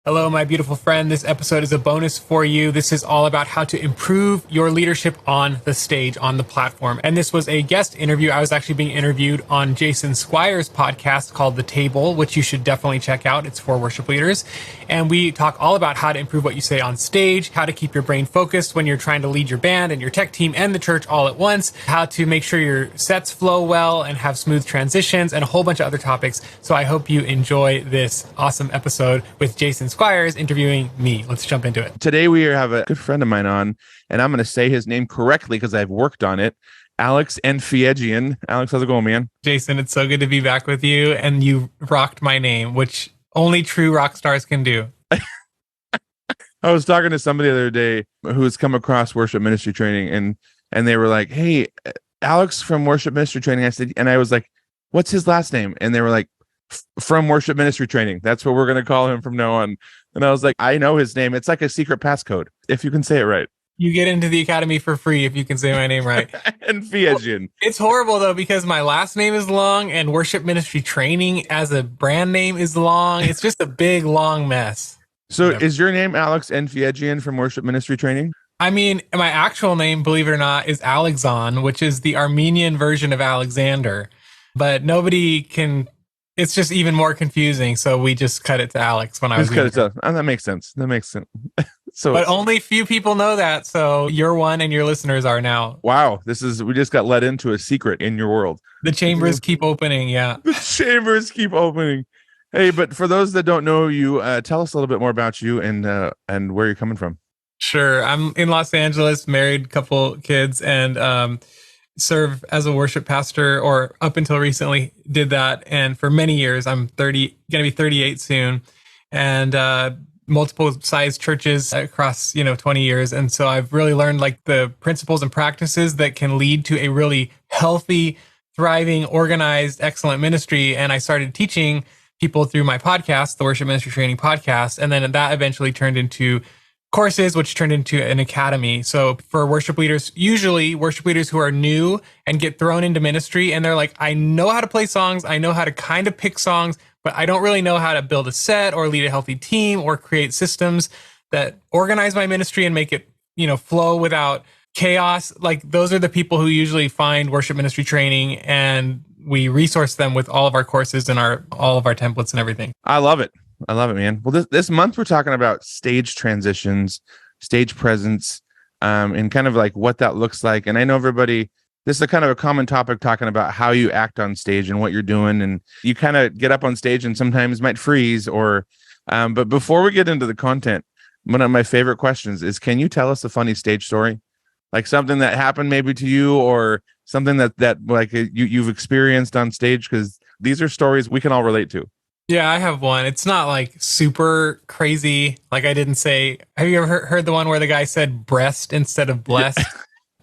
Hello, my beautiful friend. This episode is a bonus for you. This is all about how to improve your leadership on the stage, on the platform. And this was a guest interview. I was actually being interviewed on Jason Squires' podcast called The Table, which you should definitely check out. It's for worship leaders. And we talk all about how to improve what you say on stage, how to keep your brain focused when you're trying to lead your band and your tech team and the church all at once, how to make sure your sets flow well and have smooth transitions, and a whole bunch of other topics. So I hope you enjoy this awesome episode with Jason Squires interviewing me. Let's jump into it. Today we have a good friend of mine on, and I'm going to say his name correctly because I've worked on it. Alex Enfiedjian. Alex, how's it going, man? Jason, it's so good to be back with you, and you rocked my name, which only true rock stars can do. I was talking to somebody the other day who's come across worship ministry training, and they were like, "Hey, Alex from worship ministry training." I was like, "What's his last name?" And they were like, "From worship ministry training. That's what we're going to call him from now on." And I was like, "I know his name. It's like a secret passcode if you can say it right." You get into the academy for free if you can say my name right. Enfiedjian. It's horrible though, because my last name is long and worship ministry training as a brand name is long. It's just a big long mess. So is your name Alex Enfiedjian from worship ministry training? I mean, my actual name, believe it or not, is Alexon, which is the Armenian version of Alexander. But nobody can, it's just even more confusing. So we just cut it to Alex when I was Just cut it to, that makes sense. That makes sense. So, but only few people know that. So you're one and your listeners are now. Wow, we just got let into a secret in your world. The chambers keep opening. Yeah. The chambers keep opening. Hey, but for those that don't know you, tell us a little bit more about you and where you're coming from. Sure. I'm in Los Angeles, married, couple kids, and serve as a worship pastor, or up until recently did that. And for many years, I'm going to be 38 soon, and multiple size churches across 20 years. And so I've really learned like the principles and practices that can lead to a really healthy, thriving, organized, excellent ministry. And I started teaching people through my podcast, the Worship Ministry Training Podcast. And then that eventually turned into courses, which turned into an academy. So for worship leaders, usually worship leaders who are new and get thrown into ministry, and they're like, I know how to play songs, I know how to kind of pick songs, but I don't really know how to build a set or lead a healthy team or create systems that organize my ministry and make it, flow without chaos. Like, those are the people who usually find worship ministry training, and we resource them with all of our courses and all of our templates and everything. I love it, man. Well, this month we're talking about stage transitions, stage presence, and kind of like what that looks like. And I know this is a kind of a common topic, talking about how you act on stage and what you're doing. And you kind of get up on stage and sometimes might freeze but before we get into the content, one of my favorite questions is, can you tell us a funny stage story? Like something that happened maybe to you, or something that like you've experienced on stage? Because these are stories we can all relate to. Yeah, I have one. It's not like super crazy. Like, I didn't say, have you ever heard the one where the guy said breast instead of blessed? Yeah.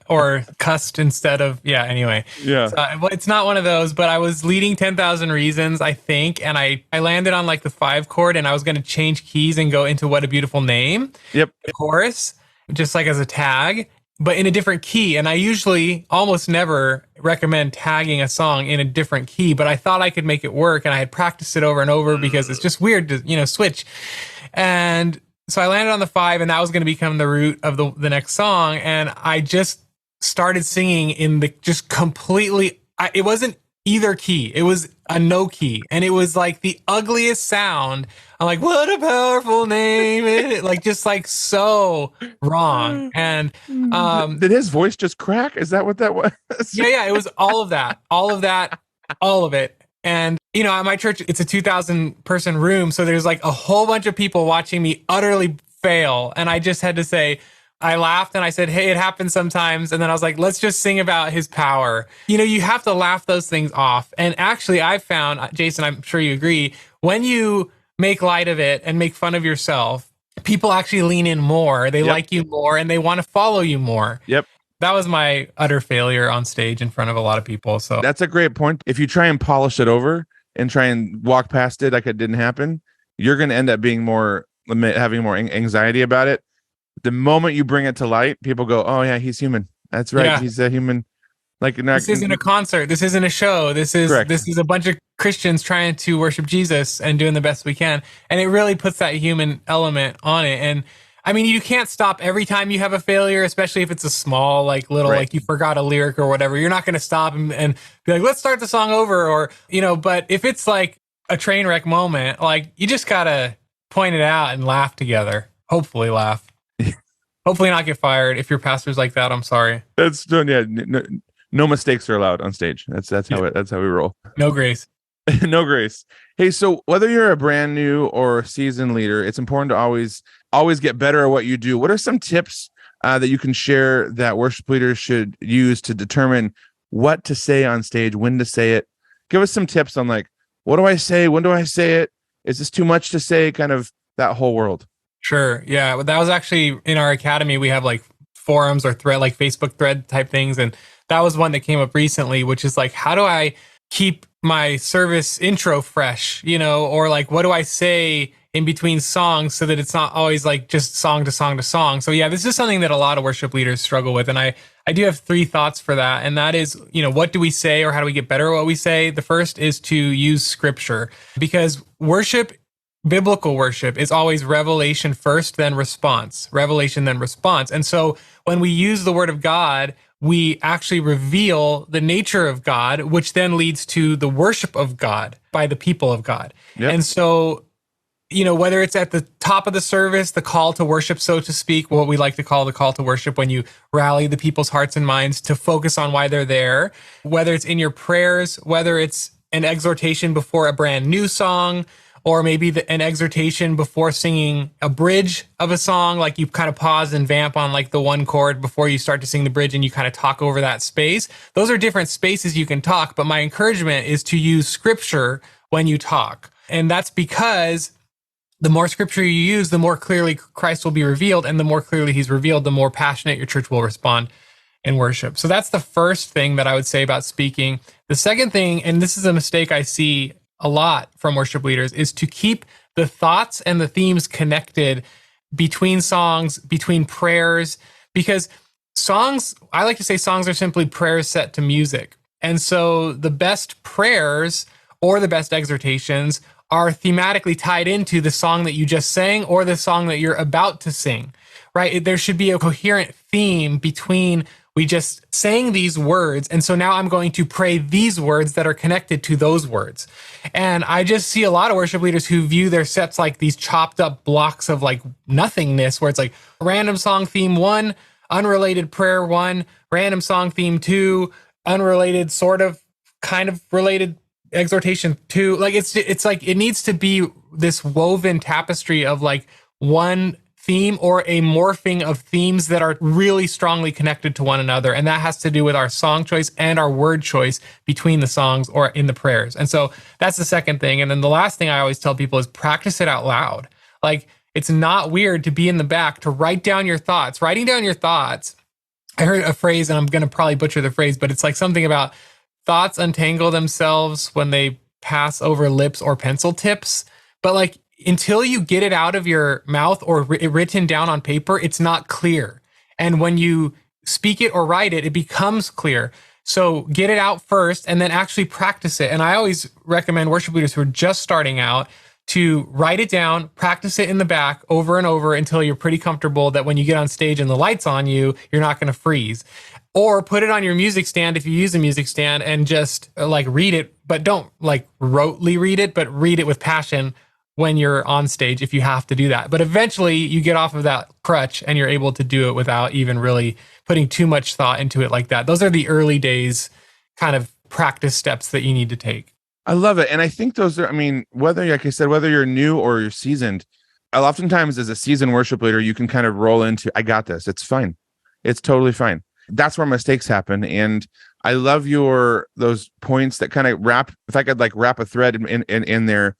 Or cussed instead of, anyway. Yeah. So, it's not one of those, but I was leading 10,000 Reasons, I think, and I landed on like the 5 chord, and I was going to change keys and go into What a Beautiful Name. Yep. The chorus, just like as a tag, but in a different key. And I usually almost never recommend tagging a song in a different key, but I thought I could make it work, and I had practiced it over and over because it's just weird to, switch. And so I landed on the 5, and that was going to become the root of the next song. And I just started singing in the just completely, it wasn't either key. It was a no key. And it was like the ugliest sound. I'm like, what a powerful name. Like, just like so wrong. And did his voice just crack? Is that what that was? Yeah. It was all of that, all of it. And, at my church, it's a 2,000 person room. So there's like a whole bunch of people watching me utterly fail. And I just had to say, I laughed and I said, hey, it happens sometimes. And then I was like, let's just sing about his power. You have to laugh those things off. And actually, I found, Jason, I'm sure you agree, when you make light of it and make fun of yourself, people actually lean in more. They like you more, and they want to follow you more. Yep. That was my utter failure on stage in front of a lot of people. So that's a great point. If you try and polish it over and try and walk past it like it didn't happen, you're going to end up having more anxiety about it. The moment you bring it to light, people go, oh yeah, he's human. That's right. Yeah. He's a human. Like, not, This isn't a concert. This isn't a show. correct. This is a bunch of Christians trying to worship Jesus and doing the best we can. And it really puts that human element on it. And I mean, you can't stop every time you have a failure, especially if it's a small, like little, Right. like you forgot a lyric or whatever. You're not going to stop and be like, let's start the song over, or, you know, but if it's like a train wreck moment, like you just got to point it out and laugh together. Hopefully laugh. Hopefully not get fired. If your pastor's like that, I'm sorry. That's yeah. No mistakes are allowed on stage. That's how we roll. No grace. No grace. Hey, so whether you're a brand new or seasoned leader, it's important to always get better at what you do. What are some tips that you can share that worship leaders should use to determine what to say on stage, when to say it? Give us some tips on like, what do I say? When do I say it? Is this too much to say? Kind of that whole world. Sure. Yeah. But that was actually in our academy. We have like forums or thread, like Facebook thread type things. And that was one that came up recently, which is like, how do I keep my service intro fresh, you know, or like, what do I say in between songs so that it's not always like just song to song to song. So yeah, this is something that a lot of worship leaders struggle with. And I do have 3 thoughts for that. And that is, you know, what do we say or how do we get better at what we say? The first is to use scripture, because biblical worship is always revelation first, then response, revelation, then response. And so when we use the word of God, we actually reveal the nature of God, which then leads to the worship of God by the people of God. Yep. And so, you know, whether it's at the top of the service, the call to worship, so to speak, what we like to call the call to worship, when you rally the people's hearts and minds to focus on why they're there, whether it's in your prayers, whether it's an exhortation before a brand new song, or maybe an exhortation before singing a bridge of a song, like you kind of pause and vamp on like the one chord before you start to sing the bridge and you kind of talk over that space. Those are different spaces you can talk, but my encouragement is to use scripture when you talk. And that's because the more scripture you use, the more clearly Christ will be revealed, and the more clearly he's revealed, the more passionate your church will respond in worship. So that's the first thing that I would say about speaking. The second thing, and this is a mistake I see a lot from worship leaders, is to keep the thoughts and the themes connected between songs, between prayers, because songs, I like to say songs are simply prayers set to music. And so the best prayers or the best exhortations are thematically tied into the song that you just sang or the song that you're about to sing, right? There should be a coherent theme between we just sang these words, and so now I'm going to pray these words that are connected to those words. And I just see a lot of worship leaders who view their sets like these chopped up blocks of like nothingness, where it's like random song theme 1, unrelated prayer 1, random song theme 2, unrelated sort of kind of related exhortation 2. Like it's like it needs to be this woven tapestry of like one theme or a morphing of themes that are really strongly connected to one another. And that has to do with our song choice and our word choice between the songs or in the prayers. And so that's the second thing. And then the last thing I always tell people is practice it out loud. Like, it's not weird to be in the back, to write down your thoughts. Writing down your thoughts, I heard a phrase, and I'm going to probably butcher the phrase, but it's like something about thoughts untangle themselves when they pass over lips or pencil tips. But like, until you get it out of your mouth or written down on paper, it's not clear. And when you speak it or write it, it becomes clear. So get it out first and then actually practice it. And I always recommend worship leaders who are just starting out to write it down, practice it in the back over and over until you're pretty comfortable that when you get on stage and the light's on you, you're not going to freeze. Or put it on your music stand if you use a music stand and just like read it, but don't like rotely read it, but read it with passion when you're on stage if you have to do that. But eventually you get off of that crutch and you're able to do it without even really putting too much thought into it like that. Those are the early days kind of practice steps that you need to take. I love it. And I think those are, I mean, whether, like I said, whether you're new or you're seasoned, oftentimes as a seasoned worship leader, you can kind of roll into, I got this. It's fine. It's totally fine. That's where mistakes happen. And I love those points that kind of if I could like wrap a thread in there,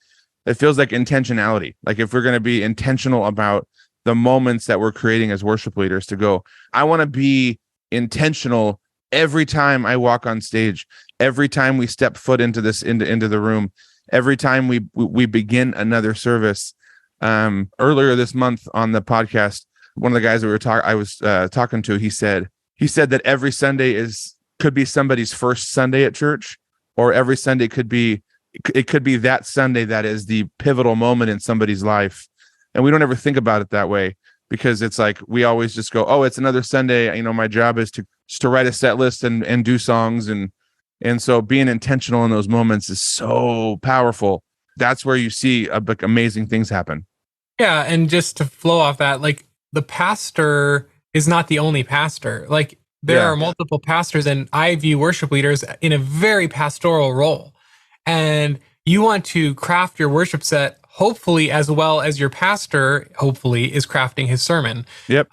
it feels like intentionality. Like if we're going to be intentional about the moments that we're creating as worship leaders to go, I want to be intentional every time I walk on stage, every time we step foot into the room, every time we begin another service. Earlier this month on the podcast, one of the guys that I was talking to, he said that every Sunday is could be somebody's first Sunday at church, or every Sunday it could be that Sunday that is the pivotal moment in somebody's life. And we don't ever think about it that way, because it's like we always just go, oh, it's another Sunday. You know, my job is to write a set list and do songs. And so being intentional in those moments is so powerful. That's where you see like amazing things happen. Yeah. And just to flow off that, like the pastor is not the only pastor. Like there are multiple pastors, and I view worship leaders in a very pastoral role. And you want to craft your worship set, hopefully, as well as your pastor, hopefully, is crafting his sermon. Yep.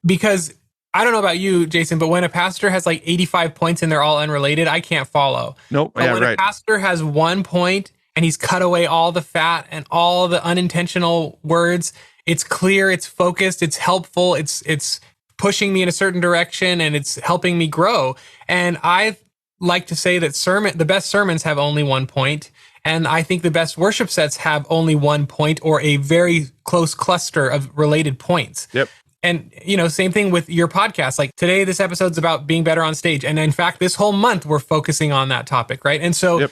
Because I don't know about you, Jason, but when a pastor has like 85 points and they're all unrelated, I can't follow. Nope. But when a pastor has 1 point and he's cut away all the fat and all the unintentional words, it's clear, it's focused, it's helpful, it's pushing me in a certain direction, and it's helping me grow. And I like to say that the best sermons have only 1 point. And I think the best worship sets have only 1 point or a very close cluster of related points. Yep. And, you know, same thing with your podcast. Like today, this episode's about being better on stage. And in fact, this whole month, we're focusing on that topic, right? And so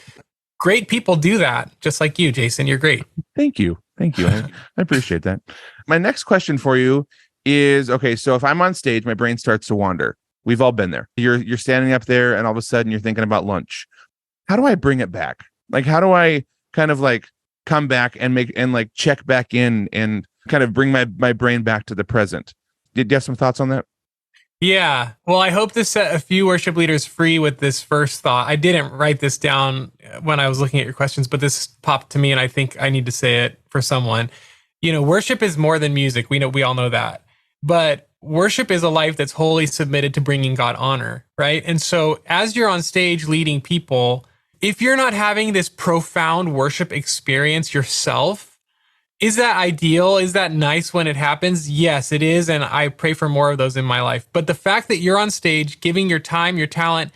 great people do that, just like you, Jason. You're great. Thank you. I appreciate that. My next question for you is, okay, so if I'm on stage, my brain starts to wander. We've all been there. You're standing up there and all of a sudden you're thinking about lunch. How do I bring it back? Like, how do I kind of like come back and like check back in and kind of bring my brain back to the present? Did you have some thoughts on that? Yeah. Well, I hope to set a few worship leaders free with this first thought. I didn't write this down when I was looking at your questions, but this popped to me and I think I need to say it for someone. You know, worship is more than music. We all know that. But worship is a life that's wholly submitted to bringing God honor, right? And so as you're on stage leading people, if you're not having this profound worship experience yourself, is that ideal? Is that nice when it happens? Yes, it is. And I pray for more of those in my life. But the fact that you're on stage, giving your time, your talent,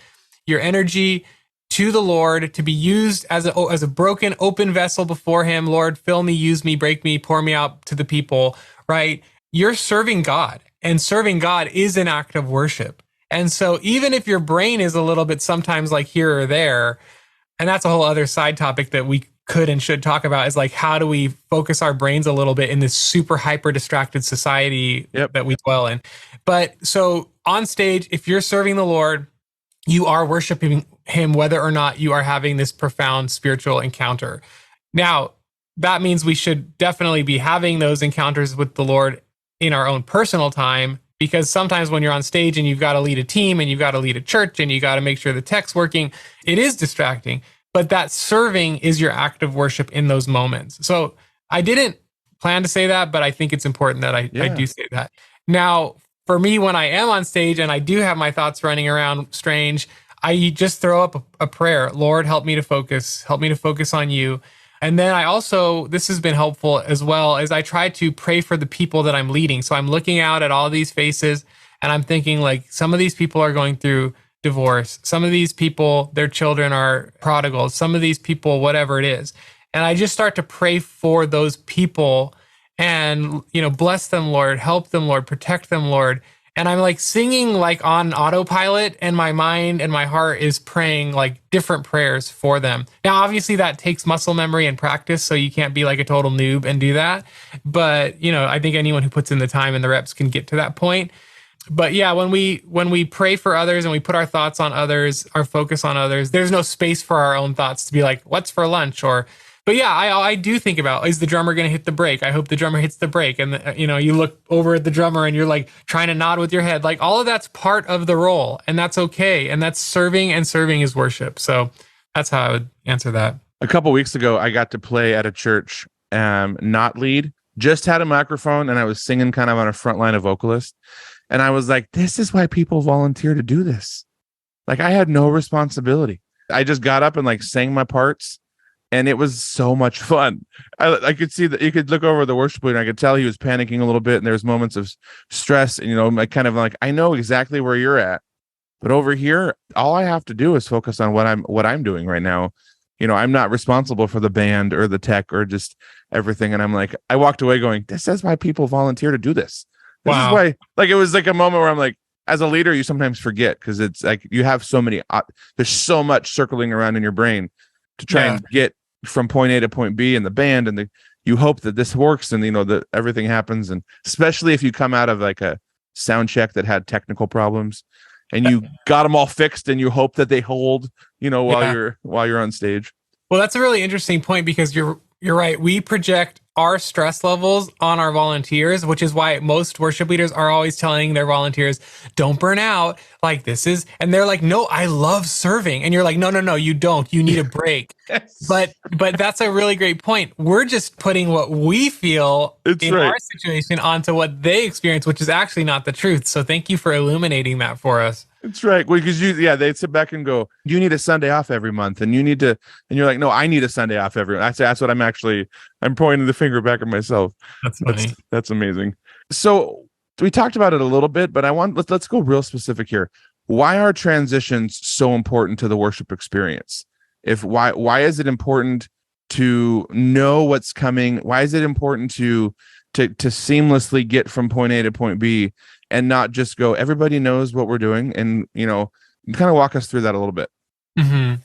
your energy to the Lord to be used as a broken, open vessel before him, Lord, fill me, use me, break me, pour me out to the people, right? You're serving God, and serving God is an act of worship. And so even if your brain is a little bit sometimes like here or there, and that's a whole other side topic that we could and should talk about, is like, how do we focus our brains a little bit in this super hyper distracted society that we dwell in? But so on stage, if you're serving the Lord, you are worshiping him, whether or not you are having this profound spiritual encounter. Now, that means we should definitely be having those encounters with the Lord in our own personal time, because sometimes when you're on stage and you've got to lead a team and you've got to lead a church and you got to make sure the tech's working, it is distracting. But that serving is your act of worship in those moments. So I didn't plan to say that, but I think it's important that I do say that. Now, for me, when I am on stage and I do have my thoughts running around strange, I just throw up a prayer. Lord, help me to focus. Help me to focus on you. And then I also, this has been helpful as well, as I try to pray for the people that I'm leading. So I'm looking out at all these faces and I'm thinking, like, some of these people are going through divorce. Some of these people, their children are prodigals. Some of these people, whatever it is. And I just start to pray for those people and, you know, bless them, Lord, help them, Lord, protect them, Lord. And I'm like singing like on autopilot, and my mind and my heart is praying like different prayers for them. Now, obviously that takes muscle memory and practice, so you can't be like a total noob and do that. But, you know, I think anyone who puts in the time and the reps can get to that point. But yeah, when we pray for others and we put our thoughts on others, our focus on others, there's no space for our own thoughts to be like, what's for lunch? But yeah, I do think about, is the drummer going to hit the brake? I hope the drummer hits the brake. And, you know, you look over at the drummer and you're like trying to nod with your head. Like, all of that's part of the role, and that's okay. And that's serving, and serving is worship. So that's how I would answer that. A couple of weeks ago, I got to play at a church, not lead, just had a microphone, and I was singing kind of on a front line of vocalist. And I was like, this is why people volunteer to do this. Like, I had no responsibility. I just got up and like sang my parts, and it was so much fun. I could see that you could look over the worship leader, and I could tell he was panicking a little bit, and there was moments of stress. And, you know, I kind of like, I know exactly where you're at, but over here, all I have to do is focus on what I'm doing right now. You know, I'm not responsible for the band or the tech or just everything. And I'm like, I walked away going, this is why people volunteer to do this. This is why, like, it was like a moment where I'm like, as a leader, you sometimes forget because it's like you have so many, there's so much circling around in your brain to try and get from point A to point B in the band. And you hope that this works and, that everything happens. And especially if you come out of like a sound check that had technical problems and you got them all fixed and you hope that they hold, while you're on stage. Well, that's a really interesting point because you're right. We project our stress levels on our volunteers, which is why most worship leaders are always telling their volunteers, don't burn out. Like this is, and they're like, no, I love serving. And you're like, no, you don't. You need a break. Yes. But that's a really great point. We're just putting what we feel our situation onto what they experience, which is actually not the truth. So thank you for illuminating that for us. That's right. Well, because they sit back and go, you need a Sunday off every month, and and you're like, no, I need a Sunday off every month. That's what I'm pointing the finger back at myself. That's funny. That's amazing. So we talked about it a little bit, but let's go real specific here. Why are transitions so important to the worship experience? Why is it important to know what's coming? Why is it important to seamlessly get from point A to point B and not just go, everybody knows what we're doing? And, kind of walk us through that a little bit. Mm-hmm.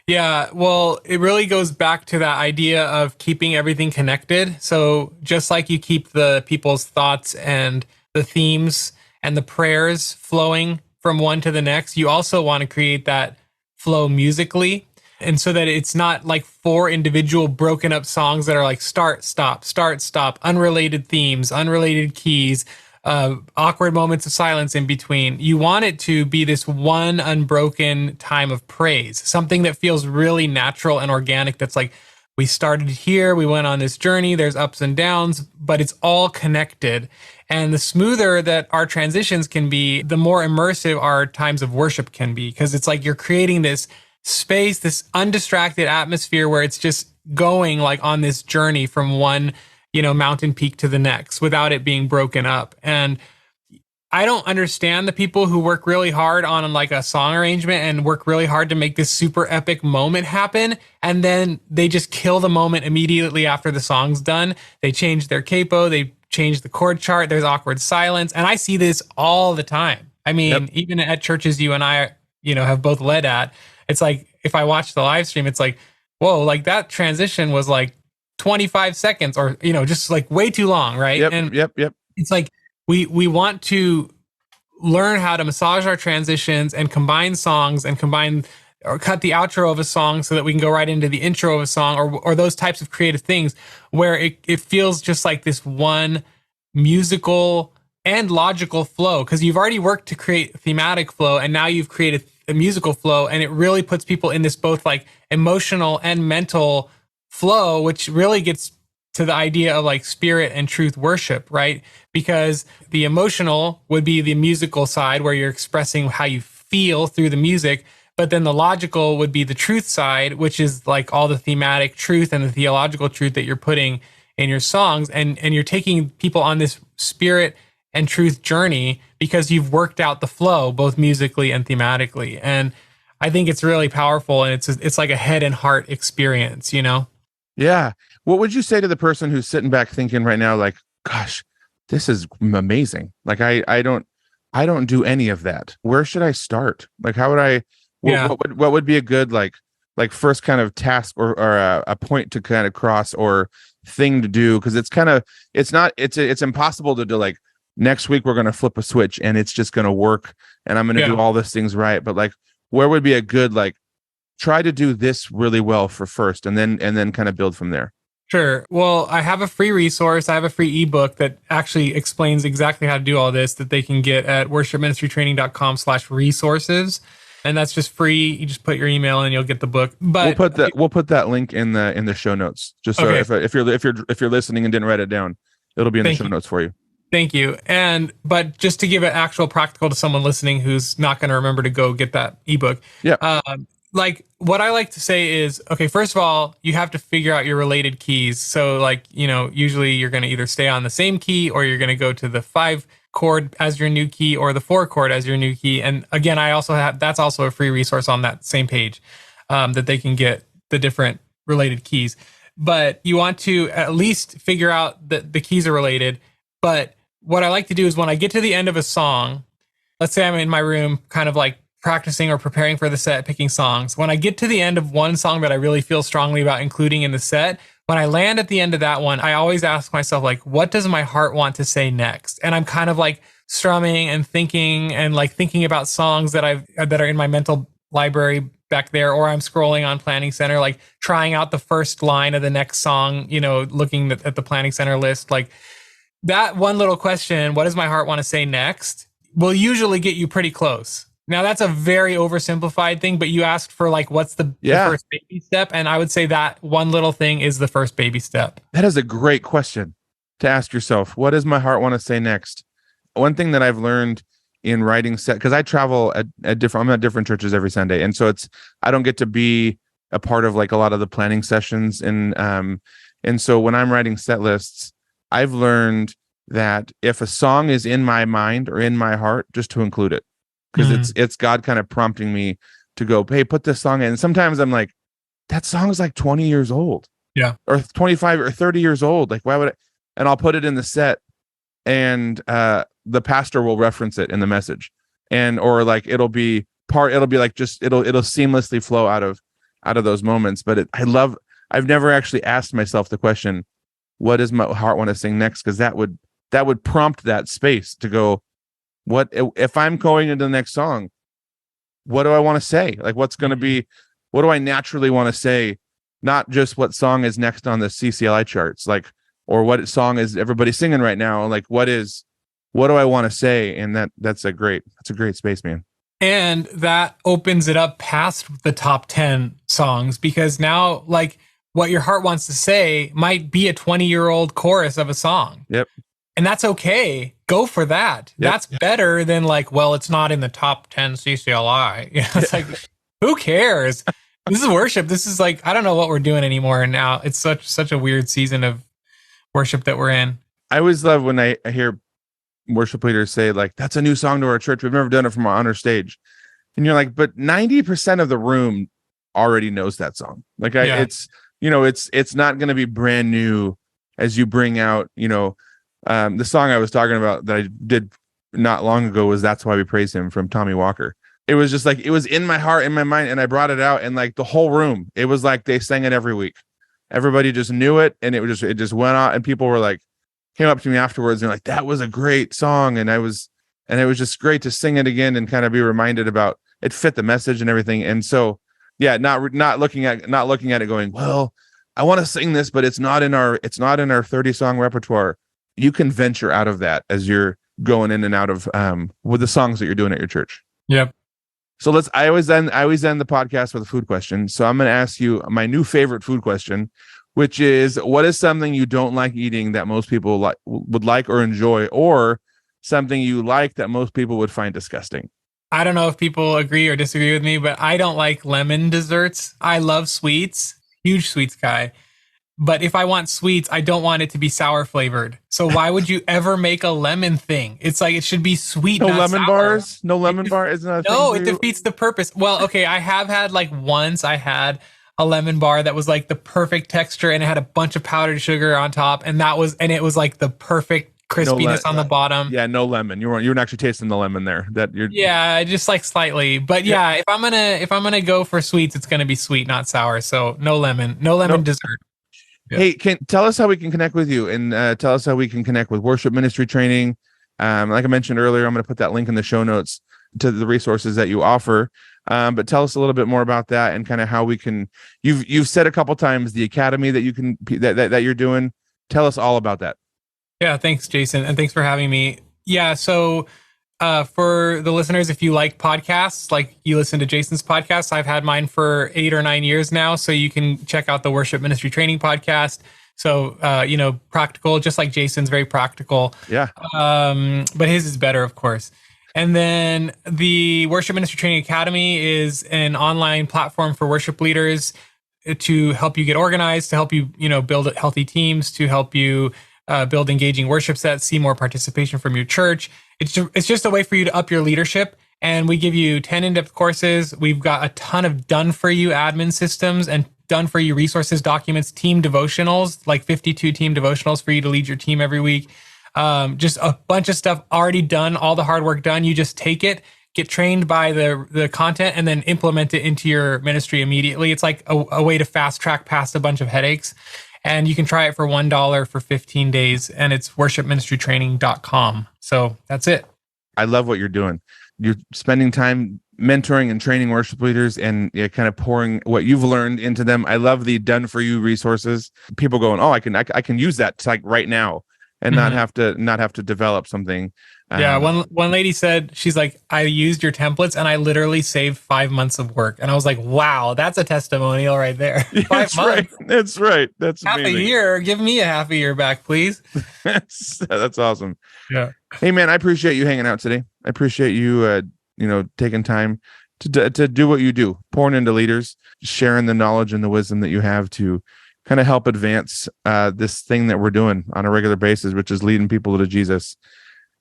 Yeah, well, it really goes back to that idea of keeping everything connected. So just like you keep the people's thoughts and the themes and the prayers flowing from one to the next, you also want to create that flow musically. And so that it's not like 4 individual broken up songs that are like start, stop, unrelated themes, unrelated keys, awkward moments of silence in between. You want it to be this one unbroken time of praise, something that feels really natural and organic. That's like, we started here, we went on this journey, there's ups and downs, but it's all connected. And the smoother that our transitions can be, the more immersive our times of worship can be, because it's like you're creating this space, this undistracted atmosphere where it's just going like on this journey from one, mountain peak to the next without it being broken up. And I don't understand the people who work really hard on like a song arrangement and work really hard to make this super epic moment happen. And then they just kill the moment immediately after the song's done. They change their capo, they change the chord chart, there's awkward silence. And I see this all the time. I mean, even at churches you and I, have both led at, it's like, if I watch the live stream, it's like, whoa, like that transition was like 25 seconds or, just like way too long. Right. Yep. It's like, we want to learn how to massage our transitions and combine songs and or cut the outro of a song so that we can go right into the intro of a song or those types of creative things where it feels just like this one musical and logical flow. Cause you've already worked to create thematic flow and now you've created a musical flow, and it really puts people in this both like emotional and mental flow, which really gets to the idea of like spirit and truth worship, right? Because the emotional would be the musical side where you're expressing how you feel through the music, but then the logical would be the truth side, which is like all the thematic truth and the theological truth that you're putting in your songs, and you're taking people on this spirit and truth journey because you've worked out the flow both musically and thematically. And I think it's really powerful, and it's like a head and heart experience, Yeah. What would you say to the person who's sitting back thinking right now, like, gosh, this is amazing. Like I don't do any of that. Where should I start? Like, how would what would be a good like first kind of task or a point to kind of cross or thing to do? Cause it's impossible to do like, next week we're going to flip a switch and it's just going to work and I'm going to do all these things right. But like, where would be a good, like, try to do this really well for first and then kind of build from there? Sure. Well, I have a free resource. I have a free ebook that actually explains exactly how to do all this that they can get at worshipministrytraining.com/resources. And that's just free. You just put your email and you'll get the book. But we'll put that link in the show notes. Just so if you're listening and didn't write it down, it'll be in the show notes for you. Thank you. But just to give it actual practical to someone listening who's not going to remember to go get that ebook. Yeah. Like what I like to say is, okay, first of all, you have to figure out your related keys. So like, usually you're going to either stay on the same key or you're going to go to the 5 chord as your new key or the 4 chord as your new key. And again, that's also a free resource on that same page that they can get the different related keys. But you want to at least figure out that the keys are related. But what I like to do is when I get to the end of a song, let's say I'm in my room kind of like practicing or preparing for the set, picking songs. When I get to the end of one song that I really feel strongly about including in the set, when I land at the end of that one, I always ask myself, like, what does my heart want to say next? And I'm kind of like strumming and thinking about songs that are in my mental library back there, or I'm scrolling on Planning Center, like trying out the first line of the next song, looking at the Planning Center list. Like that one little question, what does my heart want to say next, will usually get you pretty close. Now that's a very oversimplified thing, but you asked for like, what's the first baby step? And I would say that one little thing is the first baby step. That is a great question to ask yourself. What does my heart want to say next? One thing that I've learned in writing set, because I travel I'm at different churches every Sunday. And so I don't get to be a part of like a lot of the planning sessions. And so when I'm writing set lists, I've learned that if a song is in my mind or in my heart, just to include it. Because it's God kind of prompting me to go, hey, put this song in. And sometimes I'm like, that song is like 20 years old. Yeah. Or 25 or 30 years old. Like, why would and I'll put it in the set, and the pastor will reference it in the message. Or like it'll be like just it'll seamlessly flow out of those moments. But I've never actually asked myself the question, what does my heart want to sing next? Because that would prompt that space to go, what if I'm going into the next song, what do I want to say? Like, what's going to be, what do I naturally want to say? Not just what song is next on the CCLI charts, like, or what song is everybody singing right now? Like, what do I want to say? And that's a great space, man. And that opens it up past the top 10 songs, because now like what your heart wants to say might be a 20-year-old chorus of a song. Yep. And that's okay. Go for that. Yep. That's better than like, well, it's not in the top 10 CCLI. It's like, who cares? This is worship. This is like, I don't know what we're doing anymore. And now it's such a weird season of worship that we're in. I always love when I hear worship leaders say like, that's a new song to our church. We've never done it from our honor stage. And you're like, but 90% of the room already knows that song. Like it's not going to be brand new as you bring out, the song I was talking about that I did not long ago was That's Why We Praise Him from Tommy Walker. It was just like, it was in my heart, in my mind, and I brought it out, and like the whole room, it was like they sang it every week. Everybody just knew it, and it just went out, and people were like, came up to me afterwards and like, that was a great song. And it was just great to sing it again and kind of be reminded about it fit the message and everything. And so, yeah, not looking at it going, well, I want to sing this, but it's not in our 30 song repertoire. You can venture out of that as you're going in and out of with the songs that you're doing at your church. Yep. So I always end the podcast with a food question. So I'm going to ask you my new favorite food question, which is, what is something you don't like eating that most people would like or enjoy, or something you like that most people would find disgusting? I don't know if people agree or disagree with me, but I don't like lemon desserts. I love sweets, huge sweets guy. But if I want sweets, I don't want it to be sour flavored. So why would you ever make a lemon thing? It's like, it should be sweet, no not lemon sour. Bars? No lemon bar? Isn't that a thing No, for it you? defeats the purpose. Well, okay, I have had like once I had a lemon bar that was like the perfect texture, and it had a bunch of powdered sugar on top, and it was like the perfect crispiness on the bottom. Yeah, no lemon. You weren't actually tasting the lemon there. Yeah, just like slightly. But yeah, if I'm gonna go for sweets, it's gonna be sweet, not sour. So no lemon dessert. Yeah. Hey, tell us how we can connect with you, and tell us how we can connect with worship ministry training. Like I mentioned earlier, I'm going to put that link in the show notes to the resources that you offer. But tell us a little bit more about that, and kind of how we can. You've said a couple times the academy that you can that you're doing. Tell us all about that. Yeah, thanks, Jason, and thanks for having me. Yeah, so for the listeners, if you like podcasts, like you listen to Jason's podcast, I've had mine for 8 or 9 years now. So you can check out the Worship Ministry Training podcast. So, practical, just like Jason's, very practical. Yeah. But his is better, of course. And then the Worship Ministry Training Academy is an online platform for worship leaders to help you get organized, to help you, build healthy teams, to help you build engaging worship sets, see more participation from your church. It's just a way for you to up your leadership. And we give you 10 in-depth courses. We've got a ton of done-for-you admin systems and done-for-you resources, documents, team devotionals, like 52 team devotionals for you to lead your team every week. just a bunch of stuff already done, all the hard work done. You just take it, get trained by the content, and then implement it into your ministry immediately. It's like a way to fast track past a bunch of headaches. And you can try it for $1 for 15 days, and it's worshipministrytraining.com. So that's it. I love what you're doing. You're spending time mentoring and training worship leaders and kind of pouring what you've learned into them. I love the done for you resources. People going, oh, I can use that like right now and not have to develop something. Yeah, one lady said, she's like, I used your templates and I literally saved 5 months of work. And I was like, wow, that's a testimonial right there. 5 months. Right. That's right. That's half amazing. a year. Give me a half a year back, please. That's awesome. Yeah. Hey man, I appreciate you hanging out today. I appreciate you, taking time to do what you do, pouring into leaders, sharing the knowledge and the wisdom that you have to kind of help advance this thing that we're doing on a regular basis, which is leading people to Jesus.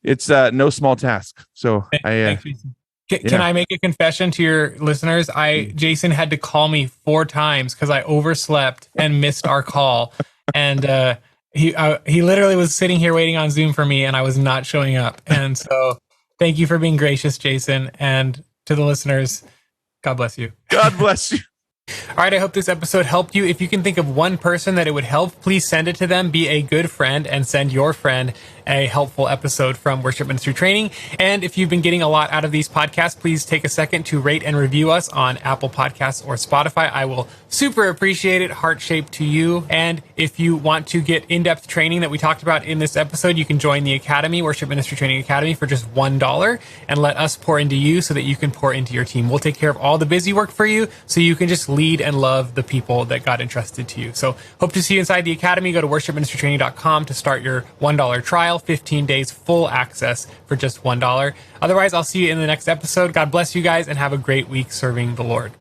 It's no small task. So Thanks, Jason. Can I make a confession to your listeners? Jason had to call me 4 times because I overslept and missed our call. And he literally was sitting here waiting on Zoom for me, and I was not showing up. And so thank you for being gracious, Jason. And to the listeners, God bless you. God bless you. All right, I hope this episode helped you. If you can think of one person that it would help, please send it to them. Be a good friend and send your friend a helpful episode from Worship Ministry Training. And if you've been getting a lot out of these podcasts, please take a second to rate and review us on Apple Podcasts or Spotify. I will super appreciate it. Heart shaped to you. And if you want to get in-depth training that we talked about in this episode, you can join the Academy, Worship Ministry Training Academy, for just $1 and let us pour into you so that you can pour into your team. We'll take care of all the busy work for you so you can just lead and love the people that God entrusted to you. So hope to see you inside the Academy. Go to worshipministrytraining.com to start your $1 trial, 15 days full access for just $1. Otherwise, I'll see you in the next episode. God bless you guys and have a great week serving the Lord.